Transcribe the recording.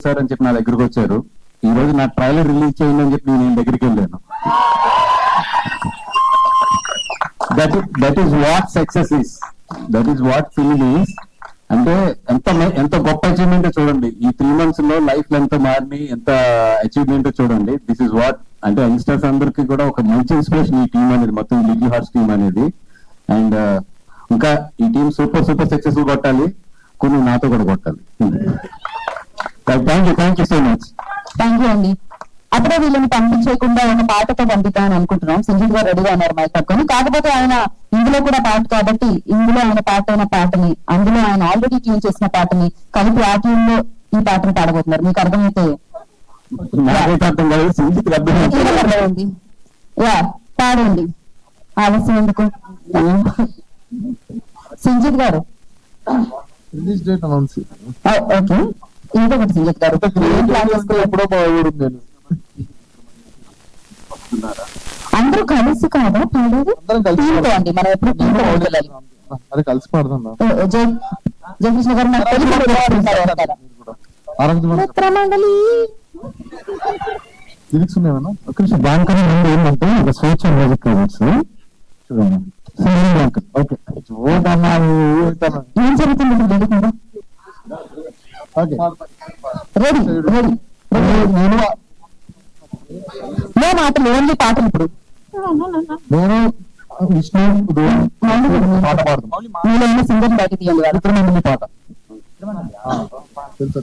Sir అని చెప్పి నా దగ్గరకు వచ్చారు. ఈ రోజు నా ట్రైలర్ రిలీజ్ చేయండి అని చెప్పి నేను దగ్గరికి వెళ్ళాను. That is what success is, that is what film is. అంటే ఎంత గొప్ప అచీవ్మెంట్ చూడండి. ఈ 3 months లో లైఫ్ లో ఎంత మారిని, ఎంత అచీవ్మెంట్ చూడండి. దిస్ ఇస్ వాట్ అంటే యంగ్స్టర్స్ అందరికి కూడా ఒక మంచి ఇన్స్పిరేషన్ ఈ టీం అనేది, మొత్తం లిటిల్ హార్ట్స్ టీం అనేది. అండ్ ఇంకా ఈ టీం సూపర్ సక్సెస్ఫుల్ కొట్టాలి, కొన్ని నాతో కూడా కొట్టాలి. Thank you so much. Thank you అండి. అప్పుడే వీళ్ళని పంపించేయకుండా ఒక పాటతో పంపిద్దామని అనుకుంటున్నాం. సంజీవ్ గారు రెడీగా ఉన్నారు మైక్ పట్టుకొని. కాకపోతే ఆయన ఇందులో కూడా పాట కాబట్టి ఇందులో ఆయన పాట అయిన పాటని, అందులో ఆయన ఆల్రెడీ ట్యూన్ చేసిన పాటని కలిపి ఆ ట్యూన్ లో ఈ పాటను పాడబోతున్నారు. మీకు అర్థమైతే అర్థమైంది. యా, పాడండి, ఆలస్యం ఎందుకు. సంజీవ్ గారు ఓకే, ఇంకొకటి సంజీవ్ గారు ఎప్పుడో బాగుంది. అందరూ కలిసి కాదా పాడేది? అండి మనం ఎప్పుడు కలిసి పాడుతుందా? జయకృష్ణ గారు లిరిక్స్ ఉన్నాయన్నా? దానికన్నా ముందు ఏంటంటే ఒక స్వేచ్ఛ మ్యూజిక్ క్రెడిట్స్. ఓకే, ఏం జరుగుతుంది? Ready ready. నో మాటలు, ఓన్లీ పాటలు. ఇప్పుడు నేను విష్ణు పాట పాడుతున్నాను. మీలో సింగర్ బయట తీయండి. పాట తెలుసా?